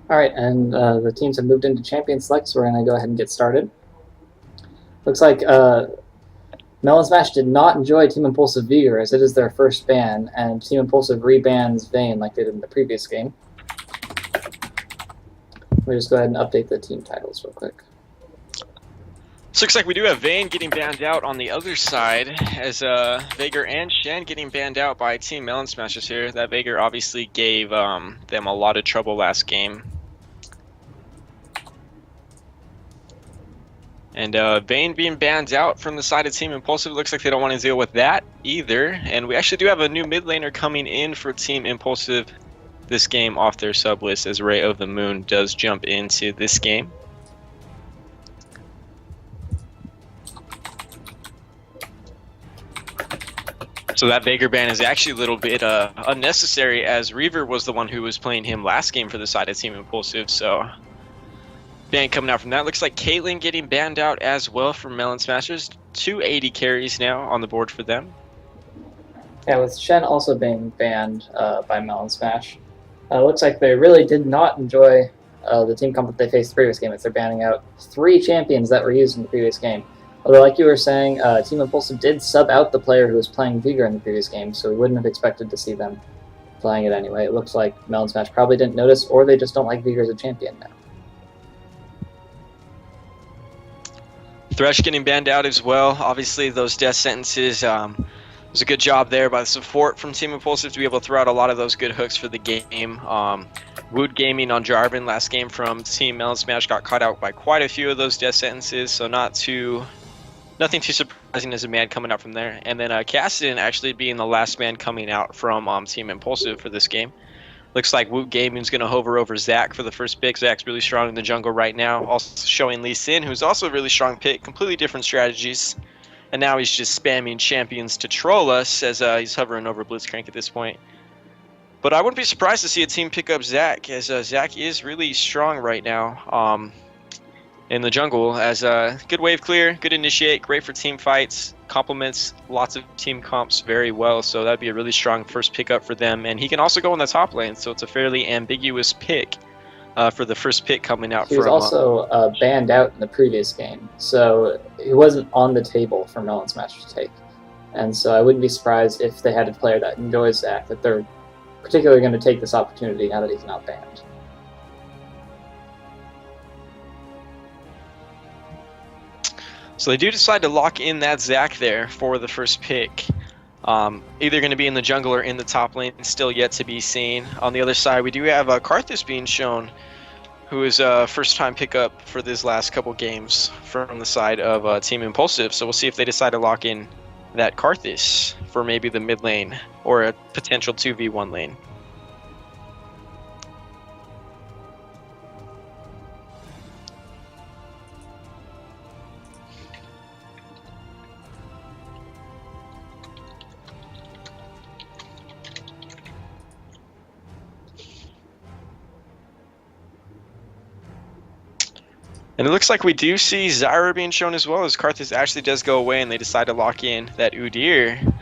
All right, and the teams have moved into Champion Select, so we're going to go ahead and get started. Looks like Melon Smash did not enjoy Team Impulsive Vigor as it is their first ban, and Team Impulsive rebans Vayne like they did in the previous game. Let me just go ahead and update the team titles real quick. So looks like we do have Vayne getting banned out on the other side, as Vager and Shen getting banned out by Team Melon Smashers here. That Vager obviously gave them a lot of trouble last game. And Vayne being banned out from the side of Team Impulsive, looks like they don't want to deal with that either. And we actually do have a new mid laner coming in for Team Impulsive this game off their sub list, as Ray of the Moon does jump into this game. So that Vager ban is actually a little bit unnecessary, as Reaver was the one who was playing him last game for the side of Team Impulsive, so ban coming out from that. Looks like Caitlyn getting banned out as well from Melon Smashers. 280 carries now on the board for them. Yeah, with Shen also being banned by Melon Smash. Looks like they really did not enjoy the team comp that they faced the previous game, as they're banning out 3 champions that were used in the previous game. Although, like you were saying, Team Impulsive did sub out the player who was playing Vigor in the previous game, so we wouldn't have expected to see them playing it anyway. It looks like Melon Smash probably didn't notice, or they just don't like Vigor as a champion now. Thresh getting banned out as well. Obviously, those death sentences was a good job there by the support from Team Impulsive to be able to throw out a lot of those good hooks for the game. Wood Gaming on Jarvan last game from Team Melon Smash got caught out by quite a few of those death sentences, so nothing too surprising as a man coming out from there. And then Cassidy actually being the last man coming out from Team Impulsive for this game. Looks like Woot Gaming's going to hover over Zach for the first pick. Zach's really strong in the jungle right now. Also showing Lee Sin, who's also a really strong pick. Completely different strategies. And now he's just spamming champions to troll us, as he's hovering over Blitzcrank at this point. But I wouldn't be surprised to see a team pick up Zach, as Zach is really strong right now in the jungle. As good wave clear, good initiate, great for team fights, complements lots of team comps very well. So that'd be a really strong first pickup for them. And he can also go in the top lane, so it's a fairly ambiguous pick for the first pick coming out. He was also banned out in the previous game, so he wasn't on the table for Melon Smash to take. And so I wouldn't be surprised if they had a player that enjoys Zach, that they're particularly going to take this opportunity now that he's not banned. So they do decide to lock in that Zach there for the first pick. Either going to be in the jungle or in the top lane, still yet to be seen. On the other side, we do have Karthus being shown, who is a first-time pickup for these last couple games from the side of Team Impulsive. So we'll see if they decide to lock in that Karthus for maybe the mid lane or a potential 2v1 lane. And it looks like we do see Zyra being shown as well, as Karthus actually does go away and they decide to lock in that Udyr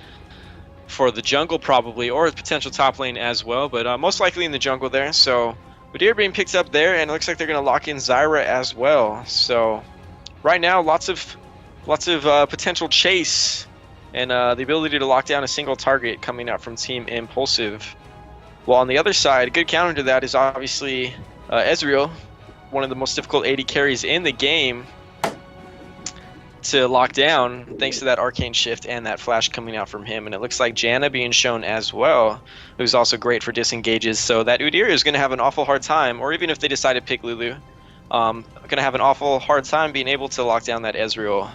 for the jungle probably, or a potential top lane as well, but most likely in the jungle there. So Udyr being picked up there, and it looks like they're going to lock in Zyra as well. So right now, lots of potential chase and the ability to lock down a single target coming out from Team Impulsive. While on the other side, a good counter to that is obviously Ezreal, one of the most difficult 80 carries in the game to lock down, thanks to that arcane shift and that flash coming out from him. And it looks like Janna being shown as well, who's also great for disengages. So that Udyr is going to have an awful hard time, or even if they decide to pick Lulu, going to have an awful hard time being able to lock down that Ezreal,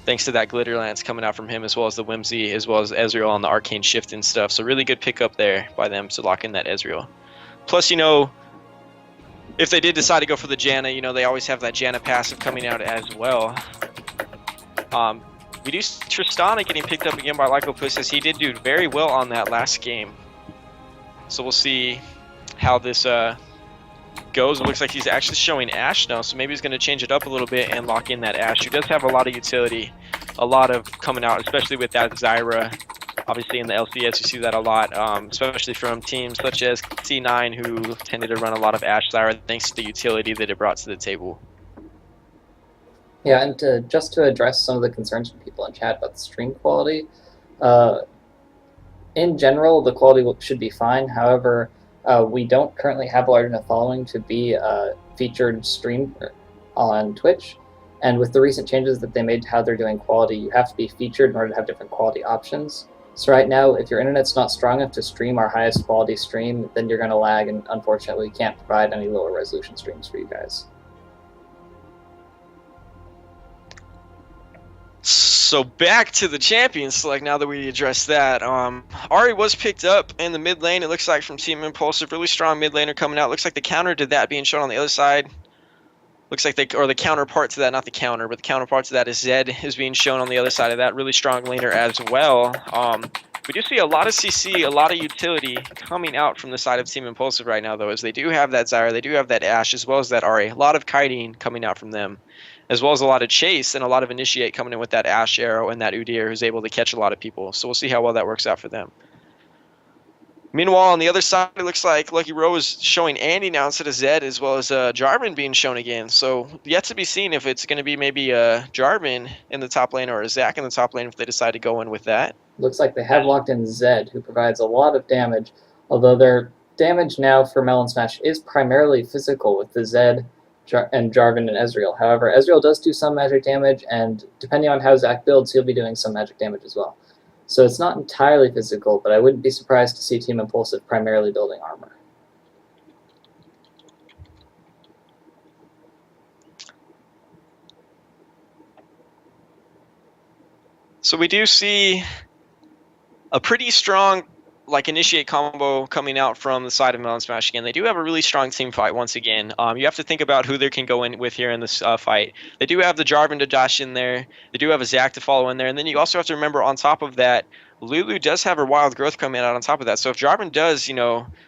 thanks to that Glitter Lance coming out from him, as well as the Whimsy, as well as Ezreal on the arcane shift and stuff. So really good pickup there by them to lock in that Ezreal. Plus, you know, if they did decide to go for the Janna, you know, they always have that Janna passive coming out as well. We do see Tristana getting picked up again by Lycopus, as he did do very well on that last game. So we'll see how this goes. It looks like he's actually showing Ashe now, so maybe he's going to change it up a little bit and lock in that Ashe, who does have a lot of utility, a lot of coming out, especially with that Zyra Obviously, in the LCS, you see that a lot, especially from teams such as C9, who tended to run a lot of Ashe Zyra thanks to the utility that it brought to the table. Yeah, and just to address some of the concerns from people in chat about the stream quality, uh, in general, the quality should be fine. However, we don't currently have a large enough following to be a featured stream on Twitch. And with the recent changes that they made to how they're doing quality, you have to be featured in order to have different quality options. So right now, if your internet's not strong enough to stream our highest quality stream, then you're going to lag, and unfortunately, we can't provide any lower resolution streams for you guys. So back to the champion select now that we addressed that. Ahri was picked up in the mid lane, it looks like, from Team Impulsive. Really strong mid laner coming out. Looks like the counter to that being shown on the other side. Looks like the counterpart to that, not the counter, but the counterpart to that is Zed is being shown on the other side of that. Really strong laner as well. We do see a lot of CC, a lot of utility coming out from the side of Team Impulsive right now, though, as they do have that Zyra, they do have that Ashe, as well as that Ahri. A lot of kiting coming out from them, as well as a lot of chase and a lot of initiate coming in with that Ashe arrow and that Udyr, who's able to catch a lot of people. So we'll see how well that works out for them. Meanwhile, on the other side, it looks like Lucky Rowe is showing Andy now instead of Zed, as well as Jarvan being shown again. So yet to be seen if it's going to be maybe Jarvan in the top lane or a Zac in the top lane if they decide to go in with that. Looks like they have locked in Zed, who provides a lot of damage, although their damage now for Melon Smash is primarily physical with the Zed and Jarvan and Ezreal. However, Ezreal does do some magic damage, and depending on how Zac builds, he'll be doing some magic damage as well. So it's not entirely physical, but I wouldn't be surprised to see Team Impulsive primarily building armor. So we do see a pretty strong initiate combo coming out from the side of Melon Smash again. They do have a really strong team fight once again. You have to think about who they can go in with here in this fight. They do have the Jarvan to dash in there. They do have a Zac to follow in there. And then you also have to remember on top of that, Lulu does have her wild growth coming out on top of that. So if Jarvan does,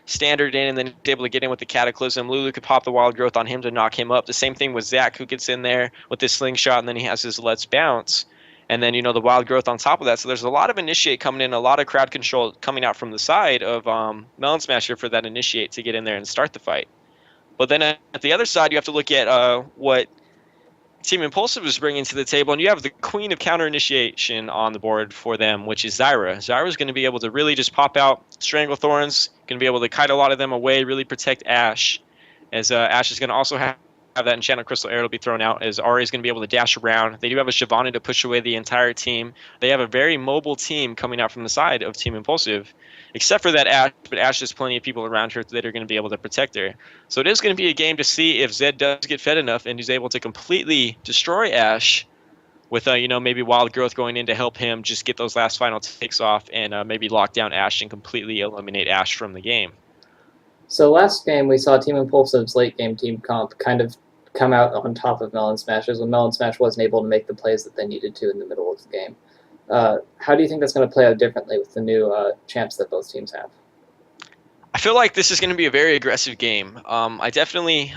standard in and then is able to get in with the Cataclysm, Lulu could pop the wild growth on him to knock him up. The same thing with Zac, who gets in there with his slingshot, and then he has his Let's Bounce. And then, the wild growth on top of that. So there's a lot of initiate coming in, a lot of crowd control coming out from the side of Melon Smasher for that initiate to get in there and start the fight. But then at the other side, you have to look at what Team Impulsive is bringing to the table. And you have the queen of counter initiation on the board for them, which is Zyra. Zyra is going to be able to really just pop out Strangle Thorns, going to be able to kite a lot of them away, really protect Ashe. As Ashe is going to also have that Enchanted Crystal Arrow to be thrown out, as Ahri is going to be able to dash around. They do have a Shyvana to push away the entire team. They have a very mobile team coming out from the side of Team Impulsive, except for that Ashe, but Ashe has plenty of people around her that are going to be able to protect her. So it is going to be a game to see if Zed does get fed enough and he's able to completely destroy Ashe with, maybe Wild Growth going in to help him just get those last final takes off and maybe lock down Ashe and completely eliminate Ashe from the game. So last game, we saw Team Impulsive's late game team comp kind of come out on top of Melon Smashers when Melon Smash wasn't able to make the plays that they needed to in the middle of the game. How do you think that's going to play out differently with the new champs that both teams have? I feel like this is going to be a very aggressive game. I definitely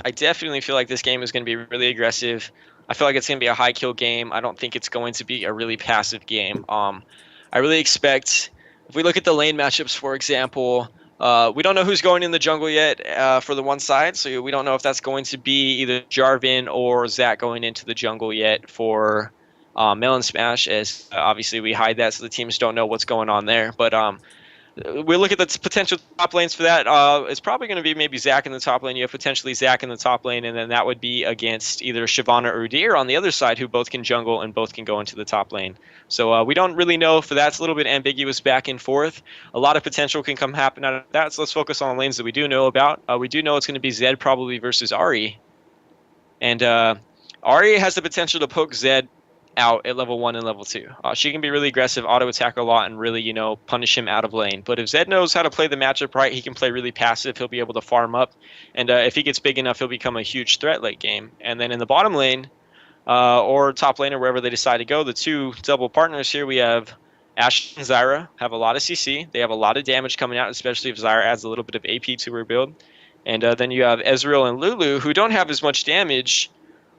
feel like this game is going to be really aggressive. I feel like it's going to be a high kill game. I don't think it's going to be a really passive game. I really expect, if we look at the lane matchups, for example, we don't know who's going in the jungle yet for the one side, so we don't know if that's going to be either Jarvan or Zac going into the jungle yet for Melon Smash, as obviously we hide that so the teams don't know what's going on there. But we look at the potential top lanes for that. It's probably going to be maybe Zac in the top lane. You have potentially Zac in the top lane, and then that would be against either Shyvana or Udyr on the other side, who both can jungle and both can go into the top lane. So we don't really know for that. It's a little bit ambiguous back and forth. A lot of potential can happen out of that, so let's focus on the lanes that we do know about. We do know it's going to be Zed probably versus Ahri. And Ahri has the potential to poke Zed out at level 1 and level 2. She can be really aggressive, auto attack a lot, and really, punish him out of lane. But if Zed knows how to play the matchup right, he can play really passive. He'll be able to farm up, and if he gets big enough, he'll become a huge threat late game. And then in the bottom lane, or top lane, or wherever they decide to go, the two double partners here, we have Ashe and Zyra have a lot of CC. They have a lot of damage coming out, especially if Zyra adds a little bit of AP to her build. And then you have Ezreal and Lulu, who don't have as much damage,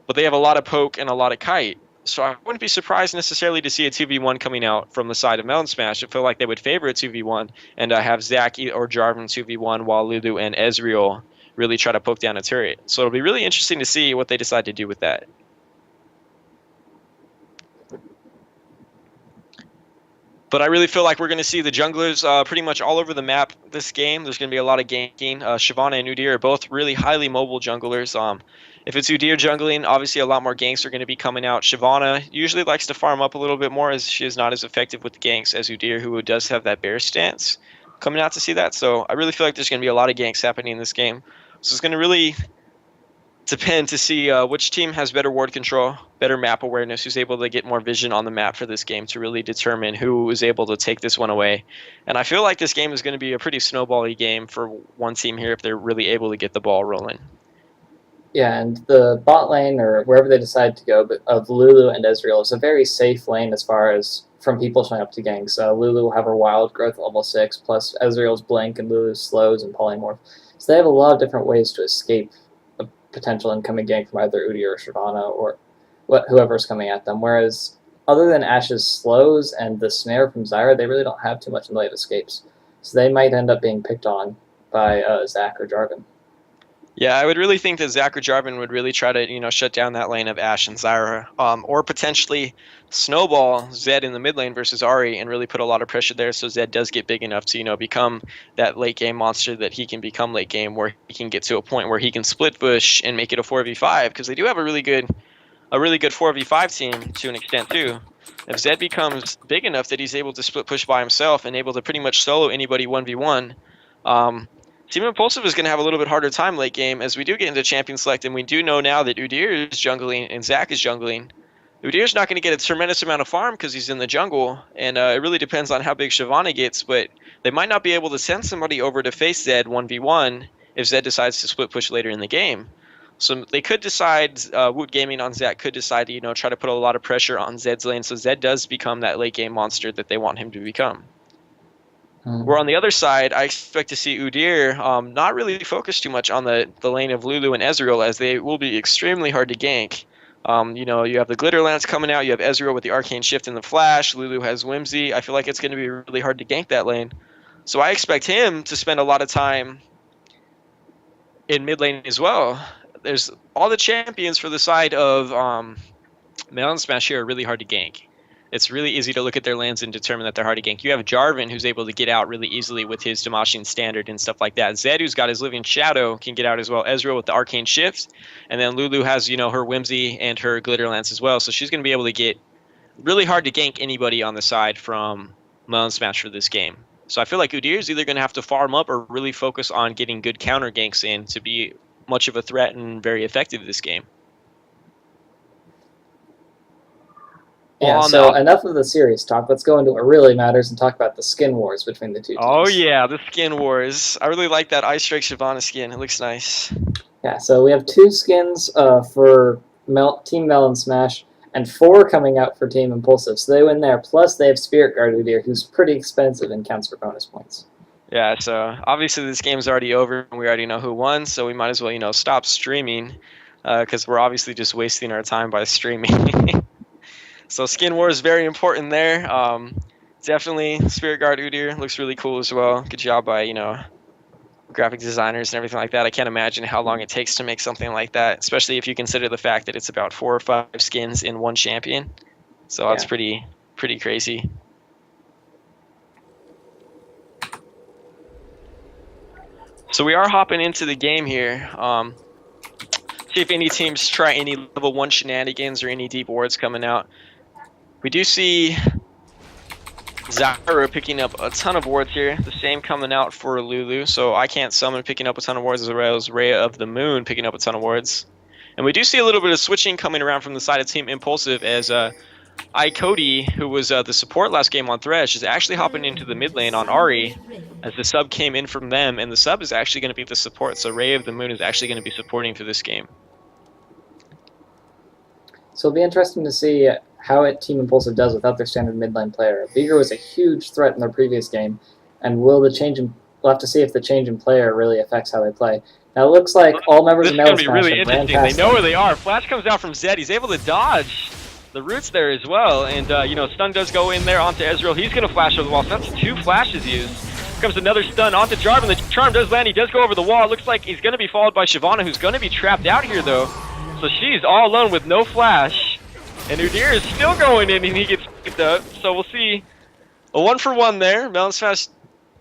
but they have a lot of poke and a lot of kite. So I wouldn't be surprised necessarily to see a 2v1 coming out from the side of Melon Smash. I feel like they would favor a 2v1 and have Zach or Jarvan 2v1 while Lulu and Ezreal really try to poke down a turret. So it'll be really interesting to see what they decide to do with that. But I really feel like we're going to see the junglers pretty much all over the map this game. There's going to be a lot of ganking. Shyvana and Udyr are both really highly mobile junglers. If it's Udyr jungling, obviously a lot more ganks are going to be coming out. Shyvana usually likes to farm up a little bit more, as she is not as effective with the ganks as Udyr, who does have that bear stance coming out to see that. So I really feel like there's going to be a lot of ganks happening in this game. So it's going to really depend to see which team has better ward control, better map awareness, who's able to get more vision on the map for this game to really determine who is able to take this one away. And I feel like this game is going to be a pretty snowball-y game for one team here if they're really able to get the ball rolling. Yeah, and the bot lane, or wherever they decide to go, but of Lulu and Ezreal is a very safe lane as far as from people showing up to ganks. Lulu will have her wild growth level 6, plus Ezreal's blink and Lulu's slows and polymorph. So they have a lot of different ways to escape potential incoming gank from either Udyr or Shyvana or whoever's coming at them. Whereas other than Ashe's slows and the snare from Zyra, they really don't have too much in the way of escapes. So they might end up being picked on by Zach or Jarvan. Yeah, I would really think that Zach or Jarvan would really try to, shut down that lane of Ashe and Zyra, or potentially snowball Zed in the mid lane versus Ahri and really put a lot of pressure there so Zed does get big enough to, become that late game monster that he can become late game, where he can get to a point where he can split push and make it a 4v5, because they do have a really good 4v5 team to an extent too. If Zed becomes big enough that he's able to split push by himself and able to pretty much solo anybody 1v1, Team Impulsive is going to have a little bit harder time late game as we do get into Champion Select, and we do know now that Udyr is jungling and Zach is jungling. Udyr's not going to get a tremendous amount of farm because he's in the jungle, and it really depends on how big Shyvana gets, but they might not be able to send somebody over to face Zed 1v1 if Zed decides to split push later in the game. So they could decide, Woot Gaming on Zach could decide to, try to put a lot of pressure on Zed's lane so Zed does become that late game monster that they want him to become. Where on the other side, I expect to see Udyr not really focus too much on the lane of Lulu and Ezreal, as they will be extremely hard to gank. You have the Glitter Lance coming out, you have Ezreal with the Arcane Shift and the Flash, Lulu has Whimsy. I feel like it's going to be really hard to gank that lane. So I expect him to spend a lot of time in mid lane as well. There's all the champions for the side of Melon Smash here are really hard to gank. It's really easy to look at their lands and determine that they're hard to gank. You have Jarvan, who's able to get out really easily with his Damascene Standard and stuff like that. Zed, who's got his Living Shadow, can get out as well. Ezreal with the Arcane Shift. And then Lulu has, her Whimsy and her Glitter Lance as well. So she's going to be able to get really hard to gank anybody on the side from Melon Smash for this game. So I feel like Udyr is either going to have to farm up or really focus on getting good counter ganks in to be much of a threat and very effective this game. Yeah, so enough of the serious talk. Let's go into what really matters and talk about the skin wars between the two teams. Oh yeah, the skin wars. I really like that Ice Strike Shyvana skin. It looks nice. Yeah, so we have 2 skins for Team Melon Smash and 4 coming out for Team Impulsive. So they win there. Plus they have Spirit Guard Udyr, who's pretty expensive and counts for bonus points. Yeah, so obviously this game's already over and we already know who won, so we might as well, stop streaming because we're obviously just wasting our time by streaming. So Skin War is very important there. Definitely Spirit Guard Udyr looks really cool as well. Good job by, graphic designers and everything like that. I can't imagine how long it takes to make something like that, especially if you consider the fact that it's about 4 or 5 skins in one champion. So that's pretty crazy. So we are hopping into the game here. See if any teams try any level 1 shenanigans or any deep wards coming out. We do see Zyra picking up a ton of wards here. The same coming out for Lulu. So I can't summon picking up a ton of wards as well as Rhea of the Moon picking up a ton of wards. And we do see a little bit of switching coming around from the side of Team Impulsive as Cody, who was the support last game on Thresh, is actually hopping into the mid lane on Ahri as the sub came in from them. And the sub is actually going to be the support. So Rhea of the Moon is actually going to be supporting for this game. So it'll be interesting to see how Team Impulsive does without their standard mid lane player. Vigor was a huge threat in their previous game, and we'll have to see if the change in player really affects how they play. Now it looks like all members of Melon Smash really interesting. They know where they are. Flash comes out from Zed. He's able to dodge the roots there as well. And, you know, stun does go in there onto Ezreal. He's going to flash over the wall. So that's 2 flashes used. Here comes another stun onto Jarvan. The charm does land. He does go over the wall. It looks like he's going to be followed by Shyvana, who's going to be trapped out here, though. So she's all alone with no flash. And Udyr is still going in, and he gets picked up. So we'll see a 1-for-1 there. Melon Smash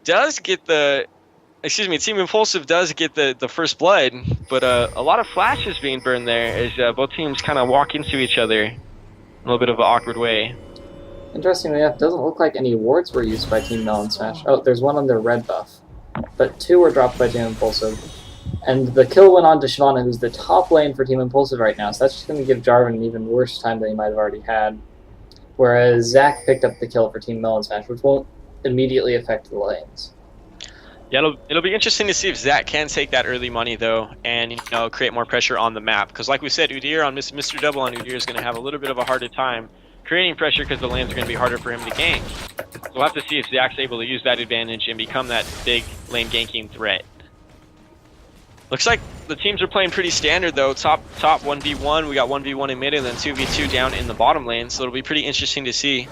does get the... Excuse me, Team Impulsive does get the first blood, but a lot of flashes being burned there as both teams kind of walk into each other in a little bit of an awkward way. Interestingly enough, it doesn't look like any wards were used by Team Melon Smash. Oh, there's one on their red buff, but 2 were dropped by Team Impulsive. And the kill went on to Shyvana, who's the top lane for Team Impulsive right now, so that's just going to give Jarvan an even worse time than he might have already had. Whereas Zac picked up the kill for Team Melon Smash, which won't immediately affect the lanes. Yeah, it'll be interesting to see if Zac can take that early money, though, and, you know, create more pressure on the map. Because like we said, Udyr on Mr. Double on Udyr is going to have a little bit of a harder time creating pressure because the lanes are going to be harder for him to gank. So we'll have to see if Zac's able to use that advantage and become that big lane ganking threat. Looks like the teams are playing pretty standard, though. Top 1v1, we got 1v1 in mid and then 2v2 down in the bottom lane, so it'll be pretty interesting to see.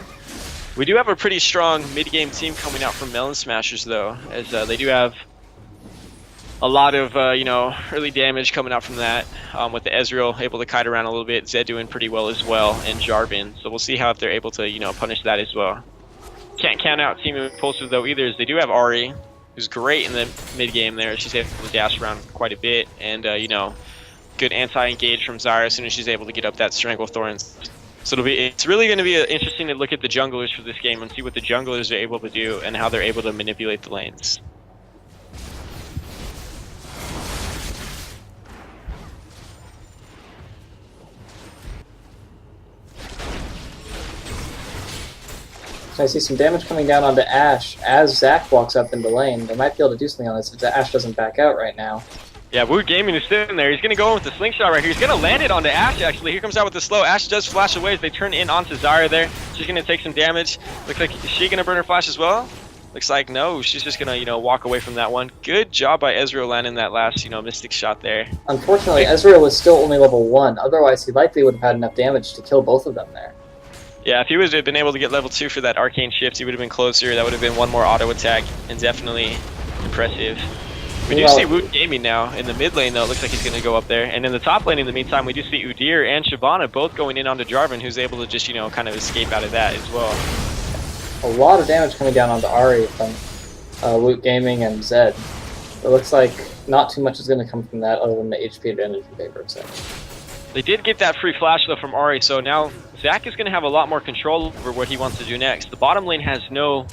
We do have a pretty strong mid-game team coming out from Melon Smashers, though, as they do have a lot of, you know, early damage coming out from that, with the Ezreal able to kite around a little bit, Zed doing pretty well as well, and Jarvan. So we'll see how if they're able to, you know, punish that as well. Can't count out Team Impulsive, though, either, as they do have Ahri, who's great in the mid-game there. She's able to dash around quite a bit, and, you know, good anti-engage from Zarya as soon as she's able to get up that Stranglethorn. So it's really going to be interesting to look at the junglers for this game and see what the junglers are able to do and how they're able to manipulate the lanes. So I see some damage coming down onto Ashe as Zac walks up into lane. They might be able to do something on this if Ashe doesn't back out right now. Yeah, Wood Gaming is sitting there. He's going to go in with the slingshot right here. He's going to land it onto Ashe, actually. Here comes out with the slow. Ashe does flash away as they turn in onto Zarya there. She's going to take some damage. Looks like, is she going to burn her flash as well? Looks like no. She's just going to, you know, walk away from that one. Good job by Ezreal landing that last, you know, Mystic shot there. Unfortunately, Ezreal was still only level 1. Otherwise, he likely would have had enough damage to kill both of them there. Yeah, if he would have been able to get level 2 for that Arcane Shift, he would have been closer. That would have been one more auto attack and definitely impressive. We do see Woot Gaming now in the mid lane, though. It looks like he's going to go up there. And in the top lane, in the meantime, we do see Udyr and Shyvana both going in onto Jarvan, who's able to just, you know, kind of escape out of that as well. A lot of damage coming down onto Ahri from Woot Gaming and Zed. It looks like not too much is going to come from that other than the HP advantage in favor of Zed. They did get that free flash, though, from Ahri, so now Zac is going to have a lot more control over what he wants to do next. The bottom lane has no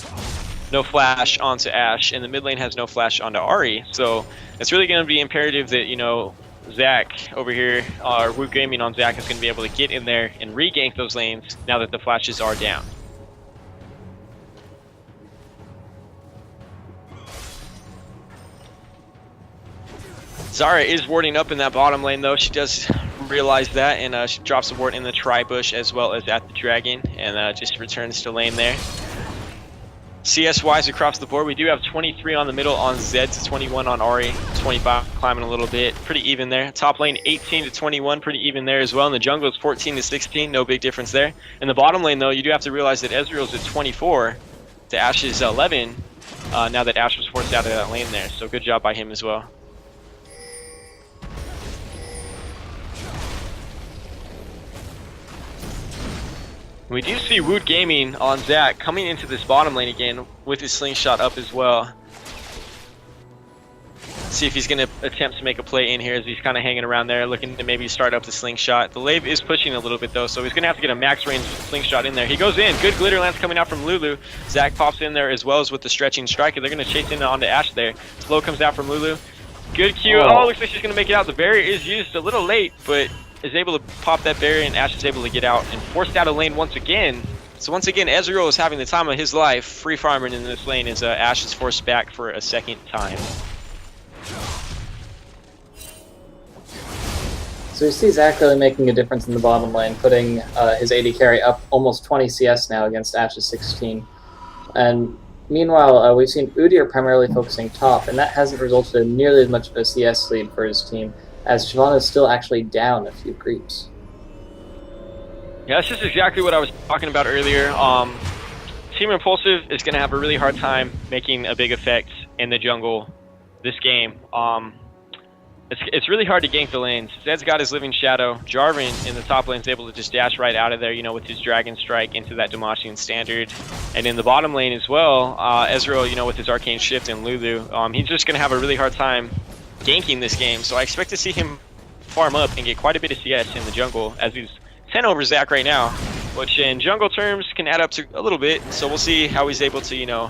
flash onto Ashe, and the mid lane has no flash onto Ahri. So it's really going to be imperative that, you know, Zac over here, or Woot Gaming on Zac, is going to be able to get in there and re-gank those lanes now that the flashes are down. Zarya is warding up in that bottom lane, though. She does realize that, and she drops a ward in the tri-bush as well as at the dragon, and just returns to lane there. CS-wise across the board, we do have 23 on the middle on Zed to 21 on Ahri, 25 climbing a little bit, pretty even there. Top lane 18 to 21, pretty even there as well. In the jungle it's 14 to 16, no big difference there. In the bottom lane though, you do have to realize that Ezreal's at 24 to Ashe's 11, now that Ashe was forced out of that lane there, so good job by him as well. We do see Woot Gaming on Zac coming into this bottom lane again with his slingshot up as well. See if he's going to attempt to make a play in here as he's kind of hanging around there, looking to maybe start up the slingshot. The Lave is pushing a little bit though, so he's going to have to get a max range slingshot in there. He goes in, good glitter lance coming out from Lulu. Zac pops in there as well as with the stretching strike, and they're going to chase in onto Ashe there. Slow comes out from Lulu. Good Q. Oh, looks like she's going to make it out. The barrier is used a little late, but is able to pop that barrier, and Ashe is able to get out and forced out of lane once again. So once again, Ezreal is having the time of his life, free farming in this lane as Ashe is forced back for a second time. So you see Zac really making a difference in the bottom lane, putting his AD carry up almost 20 CS now against Ashe's 16. And meanwhile, we've seen Udyr primarily focusing top, and that hasn't resulted in nearly as much of a CS lead for his team, as Shyvana is still actually down a few creeps. Yeah, this is exactly what I was talking about earlier. Team Impulsive is going to have a really hard time making a big effect in the jungle this game. It's really hard to gank the lanes. Zed's got his Living Shadow. Jarvan in the top lane is able to just dash right out of there, you know, with his Dragon Strike into that Damascene Standard. And in the bottom lane as well, Ezreal, you know, with his Arcane Shift and Lulu, he's just going to have a really hard time ganking this game. So I expect to see him farm up and get quite a bit of CS in the jungle, as he's 10 over Zac right now, which in jungle terms can add up to a little bit. So we'll see how he's able to, you know,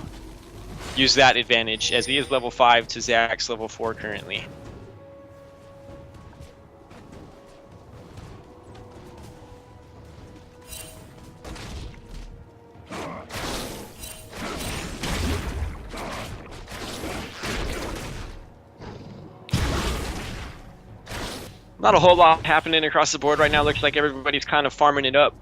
use that advantage, as he is level 5 to Zac's level 4 currently. Not a whole lot happening across the board right now. Looks like everybody's kind of farming it up.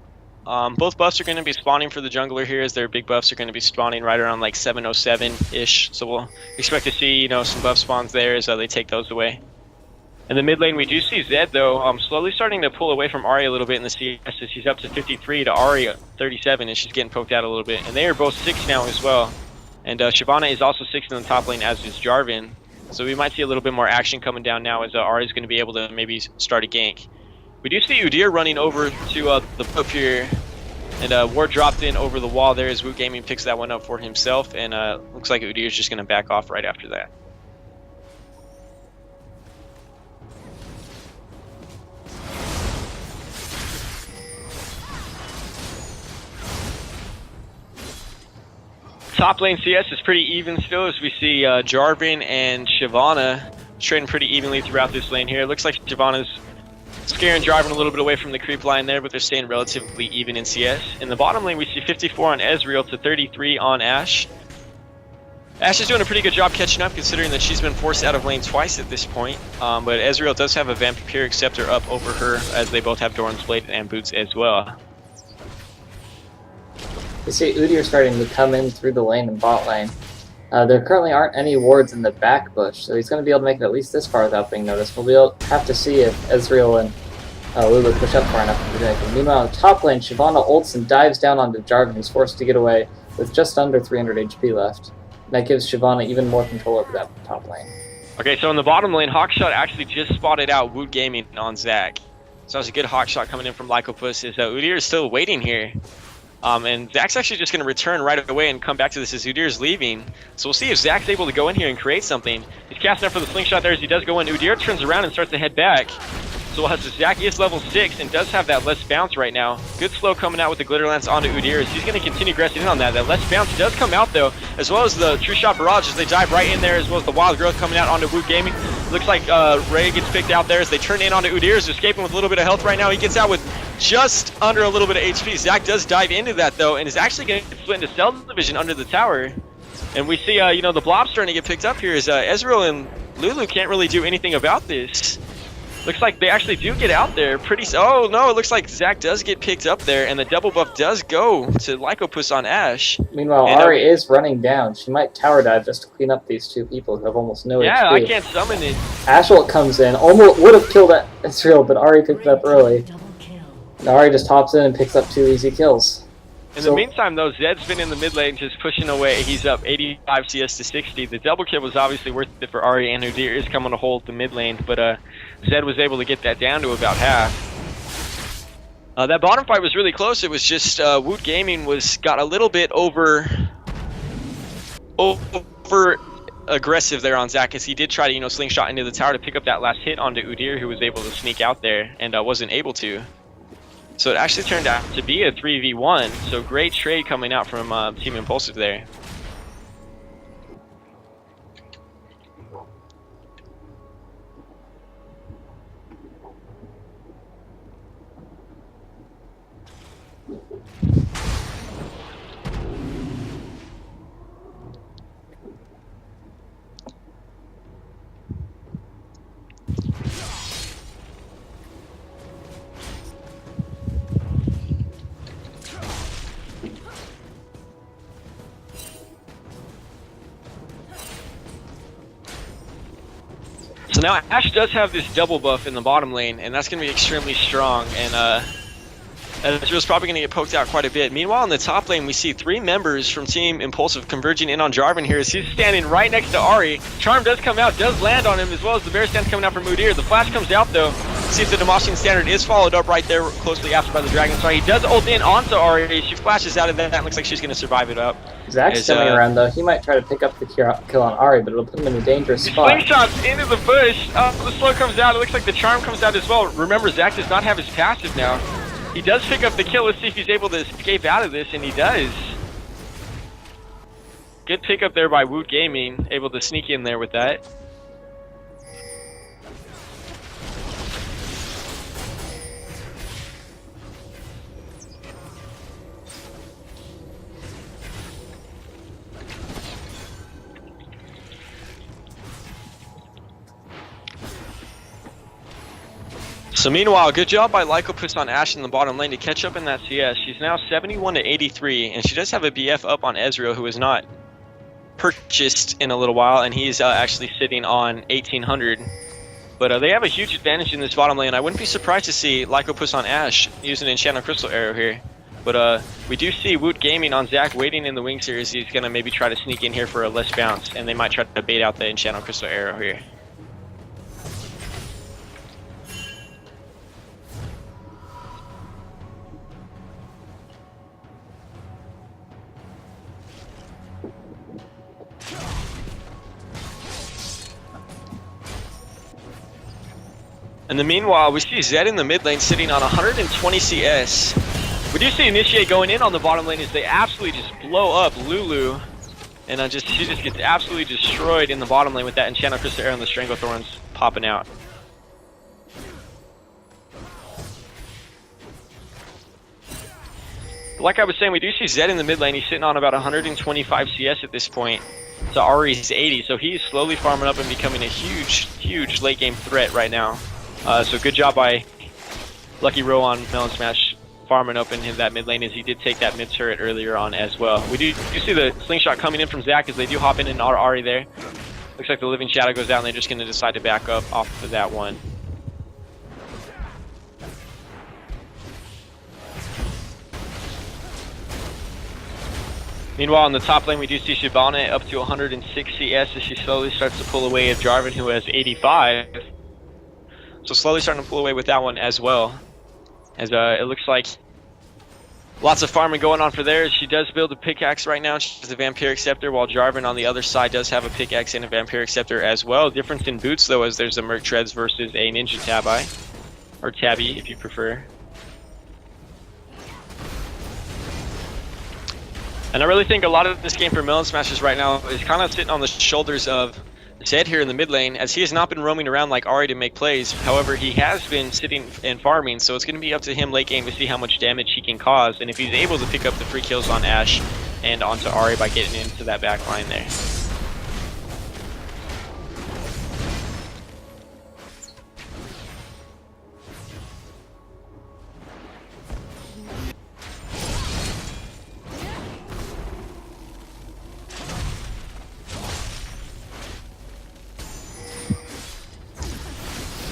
Both buffs are going to be spawning for the jungler here, as their big buffs are going to be spawning right around like 707-ish. So we'll expect to see, you know, some buff spawns there as they take those away. In the mid lane, we do see Zed, though, slowly starting to pull away from Ahri a little bit in the CS, as she's up to 53 to Ahri 37, and she's getting poked out a little bit. And they are both 6 now as well. And Shyvana is also 6 in the top lane, as is Jarvan. So we might see a little bit more action coming down now, as Ahri is going to be able to maybe start a gank. We do see Udyr running over to the up here, and Ward dropped in over the wall there as Woot Gaming picks that one up for himself, and looks like Udyr is just going to back off right after that. Top lane CS is pretty even still, as we see Jarvan and Shyvana trading pretty evenly throughout this lane here. It looks like Shyvana's scaring Jarvan a little bit away from the creep line there, but they're staying relatively even in CS. In the bottom lane, we see 54 on Ezreal to 33 on Ashe. Ashe is doing a pretty good job catching up, considering that she's been forced out of lane twice at this point. But Ezreal does have a Vampiric Scepter up over her, as they both have Doran's Blade and Boots as well. You see Udyr starting to come in through the lane and bot lane. There currently aren't any wards in the back bush, so he's going to be able to make it at least this far without being noticed. We'll have to see if Ezreal and Lulu push up far enough to do anything. Meanwhile, in the top lane, Shyvana ults and dives down onto Jarvan, who's forced to get away with just under 300 HP left. And that gives Shyvana even more control over that top lane. Okay, so in the bottom lane, Hawkshot actually just spotted out Woot Gaming on Zac. So that was a good Hawkshot coming in from Lycopus, as Udyr is still waiting here. And Zac's actually just going to return right away and come back to this as Udyr's leaving. So we'll see if Zac's able to go in here and create something. He's casting out for the slingshot there as he does go in. Udyr turns around and starts to head back. So we'll have Zac is level 6 and does have that less bounce right now. Good slow coming out with the Glitter Lance onto Udyr, as he's going to continue aggressing in on that. That less bounce does come out though, as well as the True Shot Barrage as they dive right in there, as well as the Wild Growth coming out onto Woot Gaming. Looks like Ray gets picked out there as they turn in onto Udyr, is escaping with a little bit of health right now. He gets out with just under a little bit of HP. Zac does dive into that though, and is actually going to split into Cell Division under the tower. And we see, you know, the blob starting to get picked up here, as Ezreal and Lulu can't really do anything about this. Looks like they actually do get out there pretty... Oh no, it looks like Zac does get picked up there, and the double buff does go to Lycopus on Ashe. Meanwhile, Ahri is running down. She might tower dive just to clean up these two people who have almost no HP. Yeah, I can't summon it. Ashe ult comes in, almost would have killed Ezreal, but Ahri picked it up early. And Ahri just hops in and picks up 2 easy kills. In the meantime, though, Zed's been in the mid lane just pushing away. He's up 85 CS to 60. The double kill was obviously worth it for Ahri, and Udyr is coming to hold the mid lane, but Zed was able to get that down to about half. That bottom fight was really close. It was just Woot Gaming got a little bit over aggressive there on Zac, as he did try to, you know, slingshot into the tower to pick up that last hit onto Udyr, who was able to sneak out there and wasn't able to. So it actually turned out to be a 3v1, so great trade coming out from Team Impulsive there. So now Ashe does have this double buff in the bottom lane, and that's going to be extremely strong. And Ezreal's probably going to get poked out quite a bit. Meanwhile, in the top lane, we see 3 members from Team Impulsive converging in on Jarvan here as he's standing right next to Ahri. Charm does come out, does land on him, as well as the bear stance coming out from Udyr. The flash comes out, though. See if the Demacian standard is followed up right there closely after by the Dragon Star. He does ult in onto Ahri. She flashes out of that. Looks like she's going to survive it up. Zach's coming around, though. He might try to pick up the kill on Ahri, but it'll put him in a dangerous spot. Slingshots into the bush. The slow comes out. It looks like the charm comes out as well. Remember, Zach does not have his passive now. He does pick up the kill. Let's see if he's able to escape out of this, and he does. Good pickup there by Woot Gaming, able to sneak in there with that. So meanwhile, good job by Lycopus on Ashe in the bottom lane to catch up in that CS. She's now 71 to 83, and she does have a BF up on Ezreal, who is not purchased in a little while, and he's actually sitting on 1800. But they have a huge advantage in this bottom lane. I wouldn't be surprised to see Lycopus on Ashe using an Enchanted Crystal Arrow here. But we do see Woot Gaming on Zach waiting in the wing series. He's going to maybe try to sneak in here for a less bounce, and they might try to bait out the Enchanted Crystal Arrow here. In the meanwhile, we see Zed in the mid lane sitting on 120 CS. We do see Initiate going in on the bottom lane as they absolutely just blow up Lulu. And she just gets absolutely destroyed in the bottom lane with that Enchanted Crystal Arrow and the Stranglethorns popping out. Like I was saying, we do see Zed in the mid lane. He's sitting on about 125 CS at this point. So Ahri's 80, so he's slowly farming up and becoming a huge late game threat right now. So good job by Lucky Row on Melon Smash farming up in that mid lane as he did take that mid turret earlier on as well. We do see the slingshot coming in from Zach as they do hop in and Ahri there. Looks like the Living Shadow goes down and they're just going to decide to back up off of that one. Meanwhile, in the top lane, we do see Shyvana up to 106 CS as she slowly starts to pull away at Jarvan, who has 85. So slowly starting to pull away with that one as well. As it looks like lots of farming going on for there. She does build a pickaxe right now. She has a Vampiric Scepter, while Jarvan on the other side does have a pickaxe and a Vampiric Scepter as well. Difference in boots, though, as there's a Merc Treads versus a Ninja Tabi. Or Tabby, if you prefer. And I really think a lot of this game for Melon Smashers right now is kind of sitting on the shoulders of Zed here in the mid lane, as he has not been roaming around like Ahri to make plays. However, he has been sitting and farming, so it's going to be up to him late game to see how much damage he can cause, and if he's able to pick up the free kills on Ashe and onto Ahri by getting into that back line there.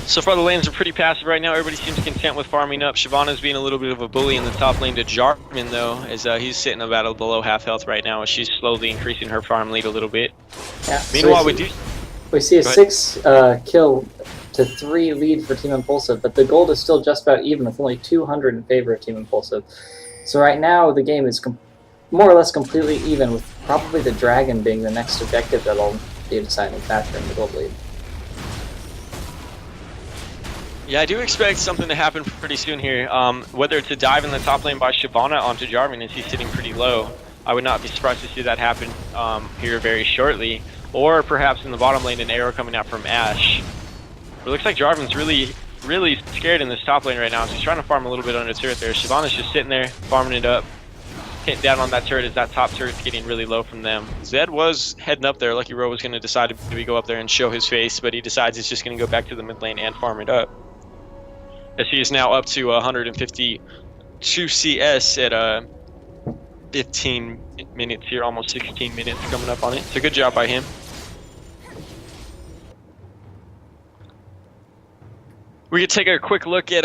So far the lanes are pretty passive right now. Everybody seems content with farming up. Shyvana's being a little bit of a bully in the top lane to Jarvan, though, as he's sitting about below half health right now as she's slowly increasing her farm lead a little bit. Yeah, meanwhile, so we see a 6 kill to 3 lead for Team Impulsive, but the gold is still just about even with only 200 in favor of Team Impulsive. So right now the game is more or less completely even, with probably the dragon being the next objective that'll be a deciding factor in the gold lead. Yeah, I do expect something to happen pretty soon here. Whether it's a dive in the top lane by Shyvana onto Jarvan as he's sitting pretty low. I would not be surprised to see that happen here very shortly. Or perhaps in the bottom lane, an arrow coming out from Ashe. But it looks like Jarvan's really scared in this top lane right now. So he's trying to farm a little bit under turret there. Shyvana's just sitting there, farming it up. Hitting down on that turret as that top turret's getting really low from them. Zed was heading up there. Lucky Row was going to decide to go up there and show his face, but he decides he's just going to go back to the mid lane and farm it up. As he is now up to 152 CS at 15 minutes here, almost 16 minutes coming up on it. So good job by him. We could take a quick look at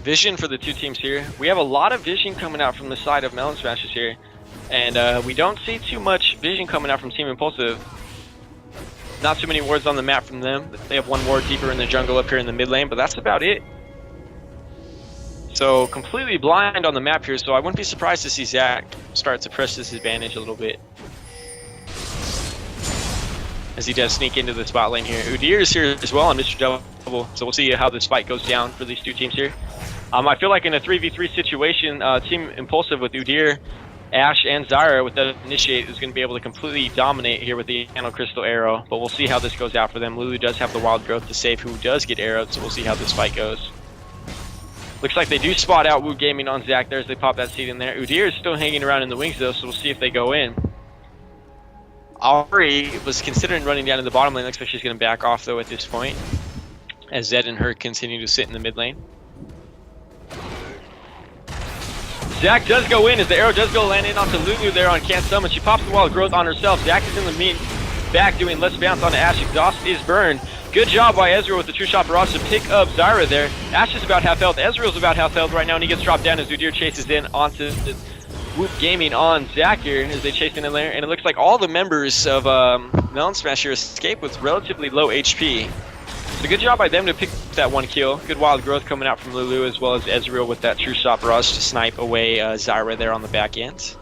vision for the two teams here. We have a lot of vision coming out from the side of Melon Smashers here, and we don't see too much vision coming out from Team Impulsive. Not too many wards on the map from them. They have one ward deeper in the jungle up here in the mid lane, but that's about it. So completely blind on the map here, so I wouldn't be surprised to see Zach start to press this advantage a little bit, as he does sneak into the spot lane here. Udyr is here as well on Mr. Double, so we'll see how this fight goes down for these two teams here. I feel like in a 3v3 situation, Team Impulsive with Udyr, Ashe, and Zyra with that initiate is going to be able to completely dominate here with the Nano Crystal Arrow, but we'll see how this goes out for them. Lulu does have the Wild Growth to save who does get arrowed, so we'll see how this fight goes. Looks like they do spot out Woo Gaming on Zach there as they pop that seed in there. Udyr is still hanging around in the wings though, so we'll see if they go in. Ari was considering running down in the bottom lane. Looks like she's going to back off though at this point, as Zed and her continue to sit in the mid lane. Zach does go in as the arrow does go land in onto Lulu there on Can't Summon. She pops the Wild Growth on herself. Zach is in the back doing Let's Bounce onto Ashe. Exhaust is burned. Good job by Ezreal with the True Shot Barrage to pick up Zyra there. Ashe is about half health. Ezreal's about half health right now, and he gets dropped down as Udyr chases in onto Whoop Gaming on Zach here as they chase in there. And it looks like all the members of Melon Smasher escape with relatively low HP. So good job by them to pick that one kill. Good Wild Growth coming out from Lulu, as well as Ezreal with that True Shot Barrage to snipe away Zyra there on the back end.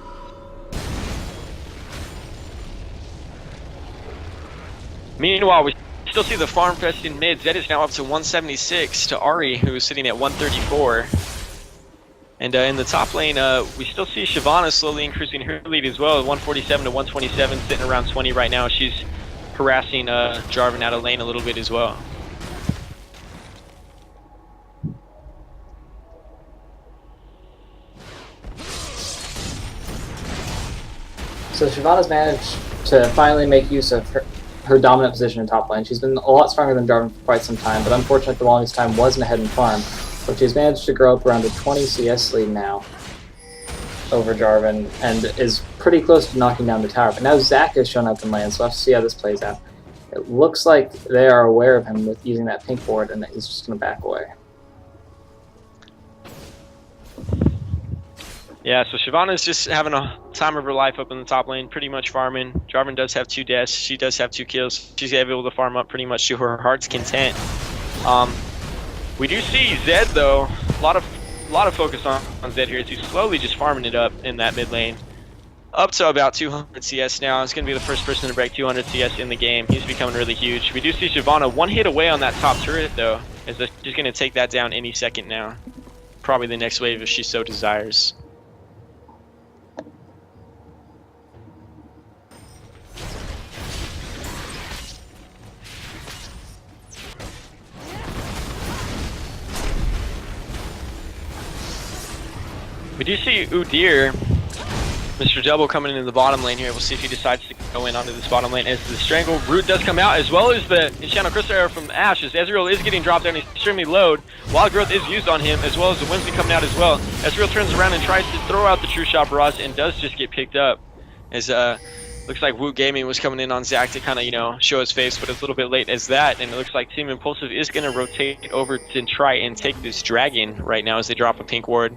Meanwhile, we still see the farm fest in mid. Zed is now up to 176 to Ari, who is sitting at 134. And in the top lane, we still see Shyvana slowly increasing her lead as well, 147 to 127, sitting around 20 right now. She's harassing Jarvan out of lane a little bit as well. So Shyvana's managed to finally make use of her dominant position in top lane. She's been a lot stronger than Jarvan for quite some time, but unfortunately the longest time wasn't ahead in farm. But she's managed to grow up around a 20 CS lead now over Jarvan, and is pretty close to knocking down the tower. But now Zach has shown up in lane, so we'll have to see how this plays out. It looks like they are aware of him with using that pink ward, and that he's just going to back away. Yeah, so Shyvana's just having a time of her life up in the top lane, pretty much farming. Jarvan does have 2 deaths. She does have 2 kills. She's able to farm up pretty much to her heart's content. We do see Zed though. A lot of focus on Zed here. He's slowly just farming it up in that mid lane. Up to about 200 CS now. He's going to be the first person to break 200 CS in the game. He's becoming really huge. We do see Shyvana 1 hit away on that top turret though, as she's going to take that down any second now. Probably the next wave if she so desires. We do see Udyr, Mr. Double, coming into the bottom lane here. We'll see if he decides to go in onto this bottom lane as the Strangle Root does come out, as well as the Enchantment Crystal Arrow from Ashe, as Ezreal is getting dropped down. He's extremely low. Wild Growth is used on him, as well as the Whimsy coming out as well. Ezreal turns around and tries to throw out the True Shot Barrage, and does just get picked up. As looks like Woo Gaming was coming in on Zach to kind of, show his face, but it's a little bit late as that. And it looks like Team Impulsive is going to rotate over to try and take this dragon right now as they drop a pink ward.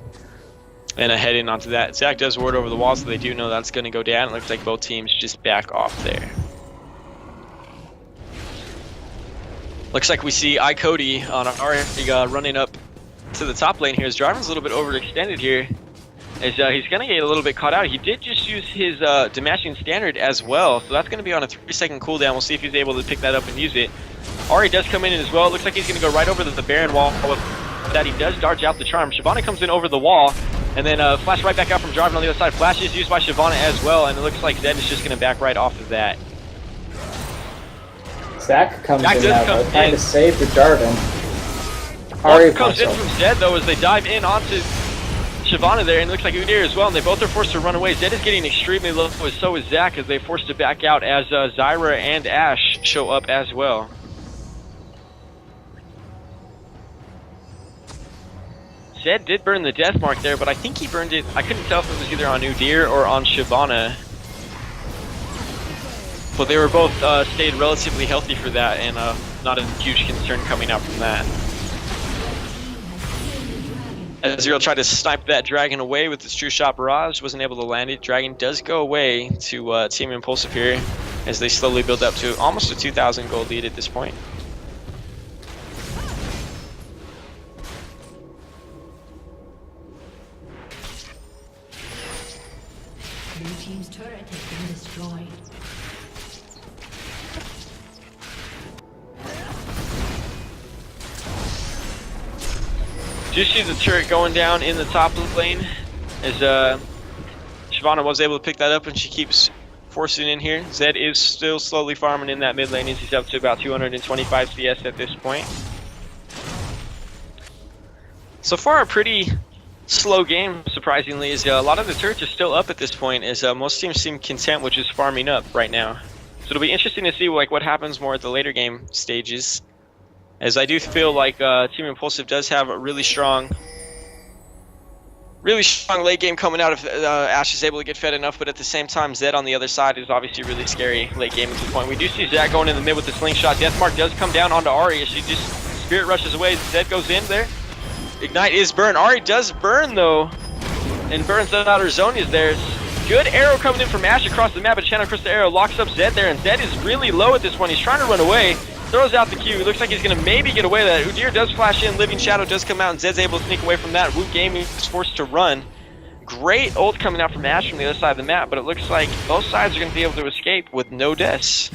And head in onto that. Zach does ward over the wall, so they do know that's going to go down. It looks like both teams just back off there. Looks like we see iCody on our running up to the top lane here. His Jarvan's a little bit overextended here, as he's going to get a little bit caught out. He did just use his Demashing Standard as well, so that's going to be on a 3-second cooldown. We'll see if he's able to pick that up and use it. Ari does come in as well. It looks like he's going to go right over the Baron wall. With that, he does dodge out the charm. Shyvana comes in over the wall, and then flash right back out from Jarvan on the other side. Flash is used by Shyvana as well, and it looks like Zed is just going to back right off of that. Zach comes in now, though, trying to save the Jarvan. Ari comes in from Zed, though, as they dive in onto Shyvana there, and it looks like Udyr as well, and they both are forced to run away. Zed is getting extremely low, as so is Zach, as they're forced to back out, as Zyra and Ashe show up as well. Zed did burn the death mark there, but I think he burned it. I couldn't tell if it was either on Udyr or on Shyvana. But they were both stayed relatively healthy for that, and not a huge concern coming out from that. Ezreal tried to snipe that dragon away with his True Shot Barrage, wasn't able to land it. Dragon does go away to Team Impulsive here as they slowly build up to almost a 2,000 gold lead at this point. Blue team's turret has been destroyed. Do you see the turret going down in the top lane as Shyvana was able to pick that up, and she keeps forcing in here. Zed is still slowly farming in that mid lane as he's up to about 225 CS at this point. So far a pretty slow game, surprisingly, as a lot of the turrets are still up at this point, as most teams seem content with just farming up right now. So it'll be interesting to see what happens more at the later game stages, as I do feel like Team Impulsive does have a really strong late game coming out if Ashe is able to get fed enough, but at the same time Zed on the other side is obviously really scary late game at this point. We do see Zach going in the mid with the slingshot. Deathmark does come down onto Ahri as she just spirit rushes away. Zed goes in there. Ignite is burn. Ahri does burn though, and burns out her Zhonya's there. Good arrow coming in from Ashe across the map, but Channel Crystal Arrow locks up Zed there, and Zed is really low at this point. He's trying to run away. Throws out the Q. Looks like he's going to maybe get away with that. Udyr does flash in. Living Shadow does come out, and Zed's able to sneak away from that. Wu Gaming is forced to run. Great ult coming out from Ashe from the other side of the map, but it looks like both sides are going to be able to escape with no deaths.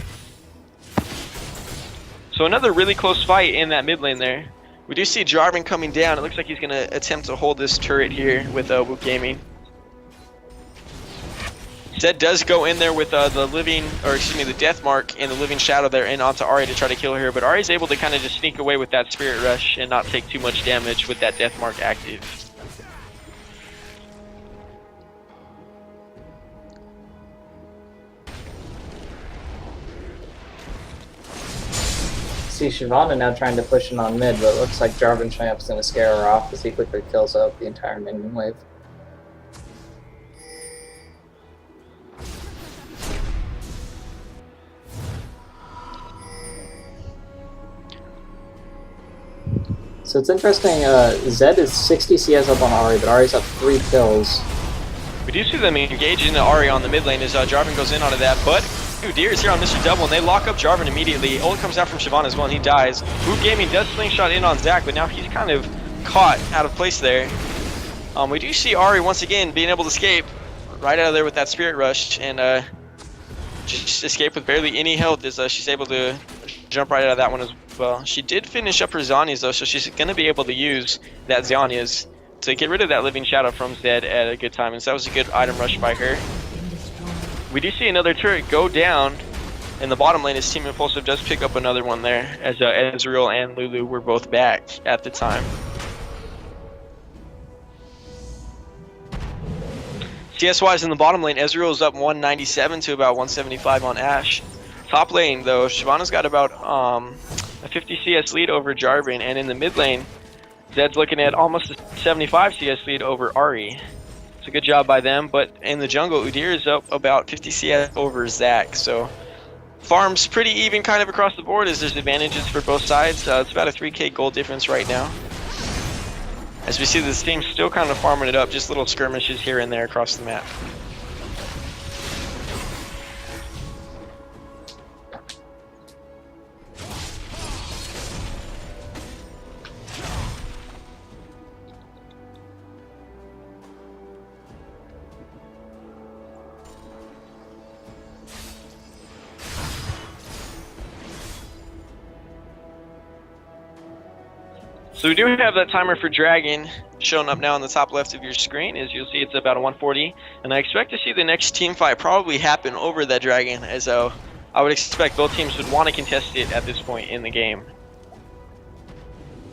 So another really close fight in that mid lane there. We do see Jarvan coming down. It looks like he's going to attempt to hold this turret here with Wu Gaming. Zed does go in there with the Death Mark and the Living Shadow there and onto Ahri to try to kill her, but Ahri's able to kind of just sneak away with that Spirit Rush and not take too much damage with that Death Mark active. See Shyvana now trying to push in on mid, but it looks like Jarvan showing up is going to scare her off as he quickly kills out the entire minion wave. So it's interesting, Zed is 60 CS up on Ahri, but Ahri's up 3 kills. We do see them engage into Ahri on the mid lane as Jarvan goes in onto that, but Udyr is here on Mr. Double, and they lock up Jarvan immediately. Ult comes out from Shyvana as well, and he dies. Wu Gaming does slingshot in on Zach, but now he's kind of caught out of place there. We do see Ahri once again being able to escape right out of there with that Spirit Rush, and just escape with barely any health as she's able to jump right out of that one as well. She did finish up her Zhonya's though, so she's going to be able to use that Zhonya's to get rid of that Living Shadow from Zed at a good time, and so that was a good item rush by her. We do see another turret go down in the bottom lane as Team Impulsive does pick up another one there, as Ezreal and Lulu were both back at the time. CS-wise in the bottom lane, Ezreal is up 197 to about 175 on Ashe. Top lane though, Shyvana's got about a 50 CS lead over Jarvan, and in the mid lane, Zed's looking at almost a 75 CS lead over Ahri. It's a good job by them, but in the jungle, Udyr is up about 50 CS over Zach, so farm's pretty even kind of across the board as there's advantages for both sides. It's about a 3k gold difference right now. As we see this team still kind of farming it up, just little skirmishes here and there across the map. So we do have that timer for Dragon showing up now on the top left of your screen. As you'll see, it's about a 140, and I expect to see the next team fight probably happen over that Dragon, as I would expect both teams would want to contest it at this point in the game.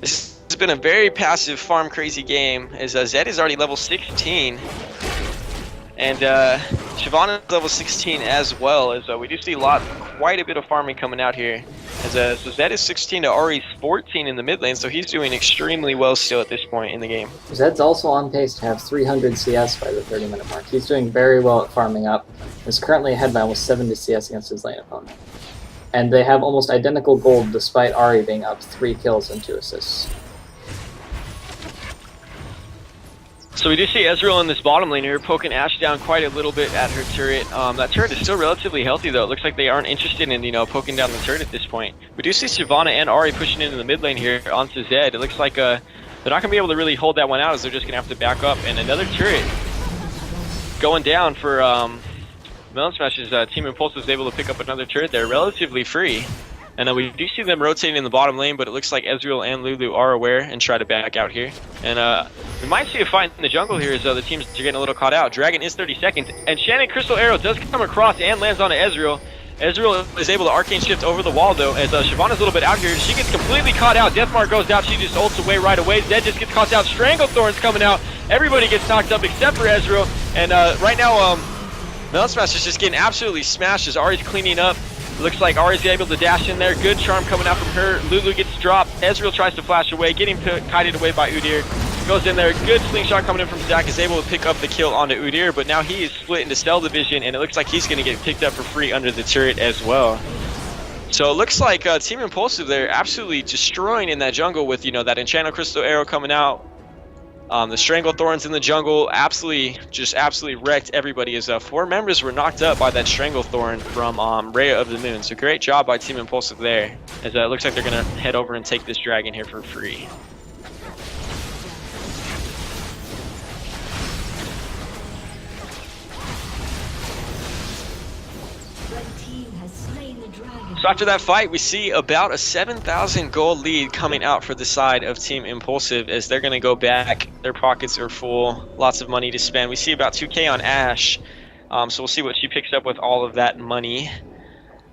This has been a very passive farm crazy game, as Zed is already level 16, and Shyvana is level 16 as well, as we do see quite a bit of farming coming out here. So Zed is 16 to Ahri's 14 in the mid lane, so he's doing extremely well still at this point in the game. Zed's also on pace to have 300 CS by the 30-minute mark. He's doing very well at farming up. He's currently ahead by almost 70 CS against his lane opponent. And they have almost identical gold despite Ahri being up 3 kills and 2 assists. So we do see Ezreal in this bottom lane here, poking Ashe down quite a little bit at her turret. That turret is still relatively healthy though. It looks like they aren't interested in, poking down the turret at this point. We do see Shyvana and Ahri pushing into the mid lane here onto Zed. It looks like they're not going to be able to really hold that one out, as they're just going to have to back up. And another turret going down for Melon Smash's Team Impulsive is able to pick up another turret there, relatively free. And we do see them rotating in the bottom lane, but it looks like Ezreal and Lulu are aware and try to back out here. And we might see a fight in the jungle here as the teams are getting a little caught out. Dragon is 30 seconds, and Shannon Crystal Arrow does come across and lands onto Ezreal. Ezreal is able to arcane shift over the wall though, as Shyvana's a little bit out here. She gets completely caught out. Deathmark goes out, she just ults away right away. Zed just gets caught out. Stranglethorn's coming out. Everybody gets knocked up except for Ezreal. And right now, Melon Smash is just getting absolutely smashed as Ahri's cleaning up. Looks like Ahri's able to dash in there. Good charm coming out from her. Lulu gets dropped. Ezreal tries to flash away, getting kited away by Udyr. Goes in there. Good slingshot coming in from Zach. Is able to pick up the kill onto Udyr, but now he is split into Cell Division, and it looks like he's going to get picked up for free under the turret as well. So it looks like Team Impulsive, they're absolutely destroying in that jungle with, that Enchanted Crystal Arrow coming out. The Stranglethorns in the jungle absolutely wrecked everybody, as 4 members were knocked up by that Stranglethorn from Rhea of the Moon. So great job by Team Impulsive there, as it looks like they're going to head over and take this dragon here for free. So after that fight, we see about a 7,000 gold lead coming out for the side of Team Impulsive, as they're going to go back. Their pockets are full, lots of money to spend. We see about 2K on Ashe, so we'll see what she picks up with all of that money.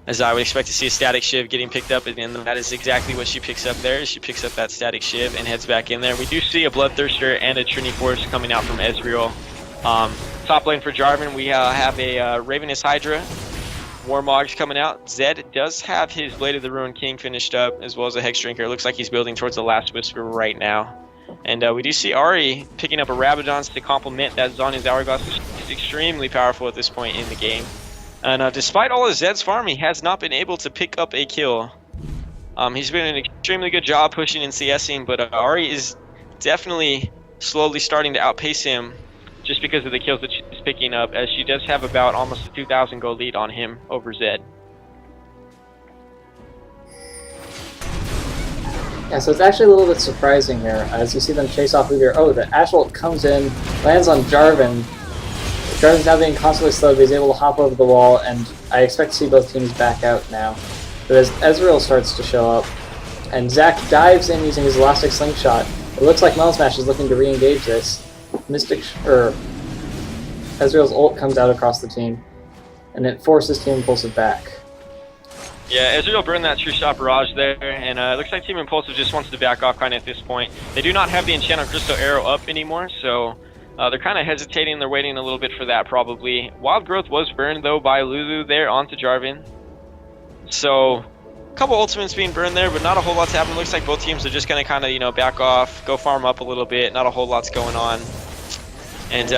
As I would expect to see a Static Shiv getting picked up, and that is exactly what she picks up there. She picks up that Static Shiv and heads back in there. We do see a Bloodthirster and a Trinity Force coming out from Ezreal. Top lane for Jarvan, we have a Ravenous Hydra. Warmog's coming out. Zed does have his Blade of the Ruined King finished up, as well as a Hex Drinker. It looks like he's building towards the Last Whisper right now. And we do see Ahri picking up a Rabadon to complement that Zhonya's Hourglass. Is extremely powerful at this point in the game. And despite all of Zed's farm, he has not been able to pick up a kill. He's been an extremely good job pushing and CSing, but Ahri is definitely slowly starting to outpace him, just because of the kills that she's picking up, as she does have about almost a 2,000 gold lead on him over Zed. Yeah, so it's actually a little bit surprising here, as you see them chase off Udyr. Oh, the Ashe ult comes in, lands on Jarvan. Jarvan's now being constantly slowed, but he's able to hop over the wall, and I expect to see both teams back out now. But as Ezreal starts to show up, and Zac dives in using his Elastic Slingshot, it looks like Melon Smash is looking to re-engage this. Ezreal's ult comes out across the team, and it forces Team Impulsive back. Yeah, Ezreal burned that True Shot Barrage there, and it looks like Team Impulsive just wants to back off kind of at this point. They do not have the Enchanted Crystal Arrow up anymore, so they're kind of hesitating. They're waiting a little bit for that probably. Wild Growth was burned though by Lulu there onto Jarvan. So a couple ultimates being burned there, but not a whole lot's happening. Looks like both teams are just going to kind of, back off, go farm up a little bit. Not a whole lot's going on. And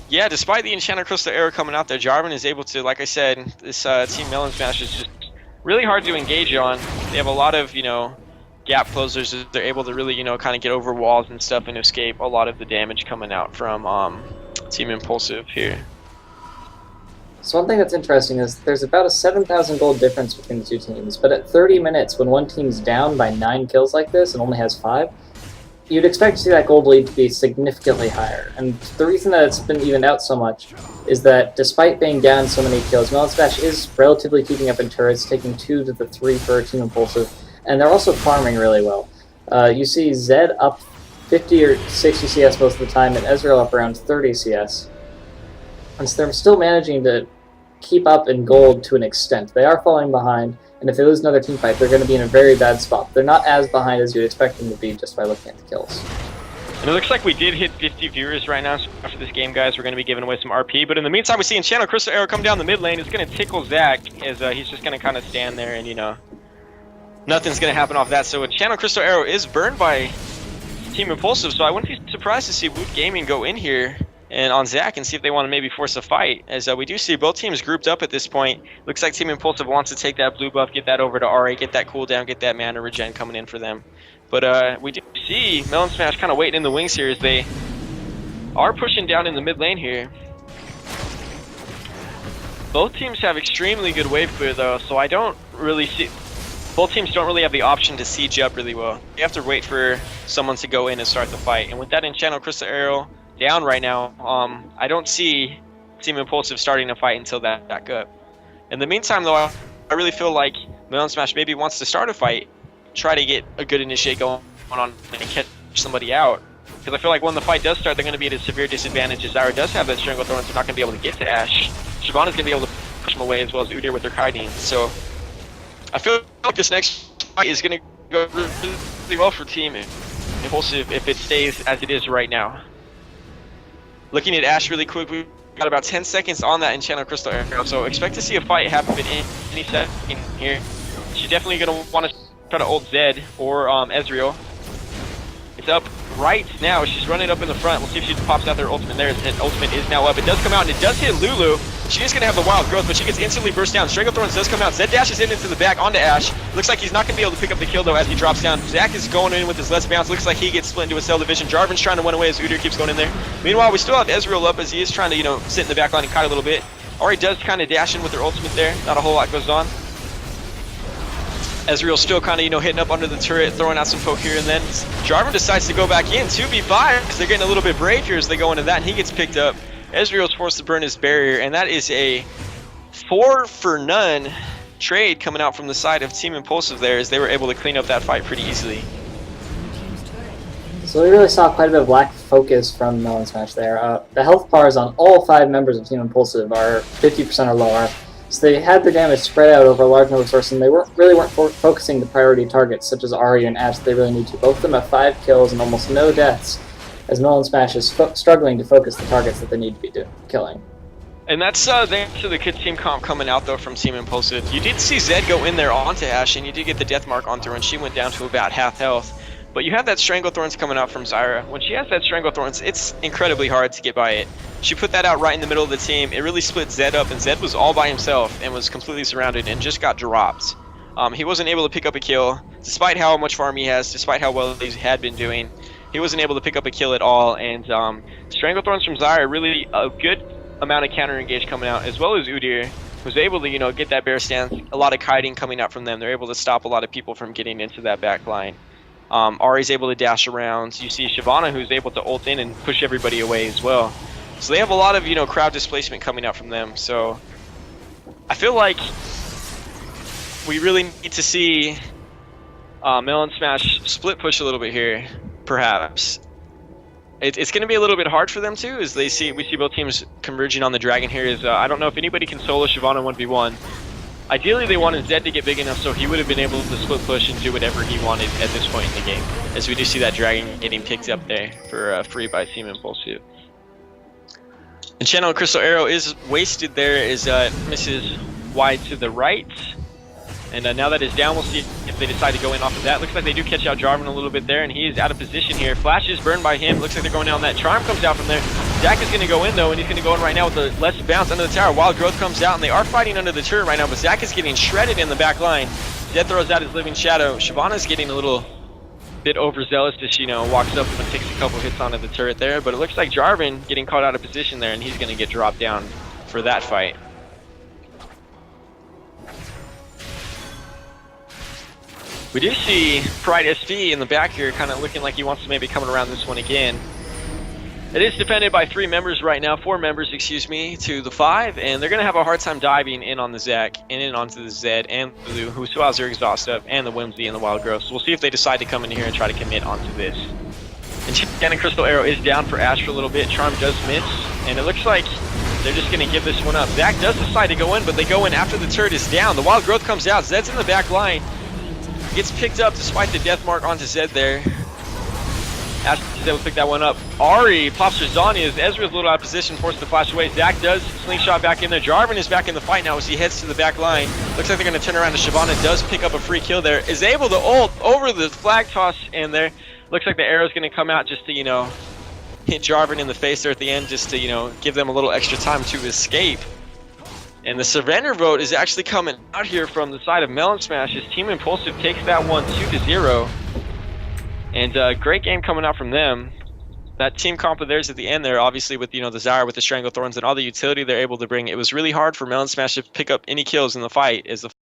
yeah, despite the Enchanted Crystal Arrow coming out there, Jarvan is able to, like I said, this Team Melon Smash is just really hard to engage on. They have a lot of, gap closers. They're able to really, kind of get over walls and stuff and escape a lot of the damage coming out from Team Impulsive here. So one thing that's interesting is there's about a 7,000 gold difference between the two teams, but at 30 minutes, when one team's down by 9 kills like this and only has 5, you'd expect to see that gold lead to be significantly higher. And the reason that it's been evened out so much is that despite being down so many kills, Melon Smash is relatively keeping up in turrets, taking 2 to the 3 for Team Impulsive, and they're also farming really well. You see Zed up 50 or 60 CS most of the time, and Ezreal up around 30 CS. And so they're still managing to keep up in gold to an extent. They are falling behind, and if they lose another team fight, they're going to be in a very bad spot. They're not as behind as you'd expect them to be just by looking at the kills. And it looks like we did hit 50 viewers right now, so after this game, guys, we're going to be giving away some RP. But in the meantime, we see Enchanted Crystal Arrow come down the mid lane. It's going to tickle Zac, as he's just going to kind of stand there and, nothing's going to happen off that. So Enchanted Crystal Arrow is burned by Team Impulsive, so I wouldn't be surprised to see Wood Gaming go in here and on Zac and see if they want to maybe force a fight, as we do see both teams grouped up at this point. Looks like Team Impulsive wants to take that blue buff, get that over to Ahri, get that cooldown, get that mana regen coming in for them. But we do see Melon Smash kind of waiting in the wings here as they are pushing down in the mid lane here. Both teams have extremely good wave clear though, so I don't really see... Both teams don't really have the option to siege up really well. You have to wait for someone to go in and start the fight. And with that Enchanted Crystal Arrow down right now, I don't see Team Impulsive starting to fight until that back up. In the meantime though, I really feel like Melon Smash maybe wants to start a fight, try to get a good initiate going on and catch somebody out. Because I feel like when the fight does start, they're going to be at a severe disadvantage. As Zyra does have that Strangle Thorns, they're not going to be able to get to Ashe. Shyvana's going to be able to push him away as well as Udyr with their kiting. So I feel like this next fight is going to go really well for Team Impulsive if it stays as it is right now. Looking at Ashe really quick, we've got about 10 seconds on that Enchanted Crystal Arrow, so expect to see a fight happen in any second here. She's definitely going to want to try to ult Zed or Ezreal. It's up right now. She's running up in the front. We'll see if she pops out their ultimate there. And ultimate is now up. It does come out and it does hit Lulu. She is going to have the wild growth, but she gets instantly burst down. Strangle Thorns does come out. Zed dashes in into the back onto Ashe. Looks like he's not going to be able to pick up the kill though as he drops down. Zac is going in with his Let's Bounce. Looks like he gets split into a cell division. Jarvan's trying to run away as Udyr keeps going in there. Meanwhile, we still have Ezreal up as he is trying to, you know, sit in the back line and kite a little bit. Ahri does kind of dash in with her ultimate there. Not a whole lot goes on. Ezreal still kind of, you know, hitting up under the turret, throwing out some poke here and then. Jarvan decides to go back in, 2v5, because they're getting a little bit brave here as they go into that, and he gets picked up. Ezreal's forced to burn his barrier, and that is a 4-for-none trade coming out from the side of Team Impulsive there, as they were able to clean up that fight pretty easily. So we really saw quite a bit of lack of focus from Melon Smash there. The health bars on all 5 members of Team Impulsive are 50% or lower. So they had their damage spread out over a large number of sources, and they really weren't focusing the priority targets, such as Ahri and Ashe. They really need to. Both of them have 5 kills and almost no deaths, as Melon Smash is struggling to focus the targets that they need to be killing. And that's thanks to the good team comp coming out though from Team Impulsive. You did see Zed go in there onto Ashe, and you did get the death mark onto her, and she went down to about half health. But you have that Strangle Thorns coming out from Zyra. When she has that Strangle Thorns, it's incredibly hard to get by it. She put that out right in the middle of the team. It really split Zed up, and Zed was all by himself and was completely surrounded and just got dropped. He wasn't able to pick up a kill, despite how much farm he has, despite how well he had been doing. He wasn't able to pick up a kill at all, and Strangle Thorns from Zyra, really a good amount of counter engage coming out, as well as Udyr was able to, you know, get that bear stance. A lot of kiting coming out from them. They're able to stop a lot of people from getting into that back line. Ahri's able to dash around. You see Shyvana, who's able to ult in and push everybody away as well. So they have a lot of, you know, crowd displacement coming out from them. So I feel like we really need to see Melon Smash split push a little bit here, perhaps. It's going to be a little bit hard for them too, as we see both teams converging on the dragon here. I don't know if anybody can solo Shyvana 1v1. Ideally, they wanted Zed to get big enough so he would have been able to split push and do whatever he wanted at this point in the game. As we do see that dragon getting picked up there for free by Team Impulsive. Enchanted Crystal Arrow is wasted there as misses wide to the right. And now that is down, we'll see if they decide to go in off of that. Looks like they do catch out Jarvan a little bit there, and he is out of position here. Flash is burned by him. Looks like they're going down that. Charm comes out from there. Zac is going to go in, though, and he's going to go in right now with the Let's Bounce under the tower. Wild Growth comes out, and they are fighting under the turret right now, but Zac is getting shredded in the back line. Zed throws out his Living Shadow. Shyvana's getting a little bit overzealous as she, you know, walks up and takes a couple hits onto the turret there, but it looks like Jarvan getting caught out of position there, and he's going to get dropped down for that fight. We do see Pride SV in the back here, kind of looking like he wants to maybe come around this one again. It is defended by 4 members right now, to the 5, and they're going to have a hard time diving in on the Zac, and in onto the Zed, and Lulu, who still has their exhaust up, and the Whimsy and the Wild Growth. So we'll see if they decide to come in here and try to commit onto this. Enchanted Crystal Arrow is down for Ashe for a little bit. Charm does miss, and it looks like they're just going to give this one up. Zac does decide to go in, but they go in after the turret is down. The Wild Growth comes out. Zed's in the back line. Gets picked up despite the death mark onto Zed there. Ashe is able to pick that one up. Ahri pops her Zanya as Ezreal's a little out of position, forced to flash away. Zac does slingshot back in there. Jarvan is back in the fight now as he heads to the back line. Looks like they're going to turn around, and Shyvana does pick up a free kill there. Is able to ult over the flag toss in there. Looks like the arrow's going to come out just to, you know, hit Jarvan in the face there at the end, just to, you know, give them a little extra time to escape. And the surrender vote is actually coming out here from the side of Melon Smash as Team Impulsive takes that one 2-0. And great game coming out from them. That team comp of theirs at the end there, obviously with the Zyra with the Stranglethorns and all the utility they're able to bring, it was really hard for Melon Smash to pick up any kills in the fight as the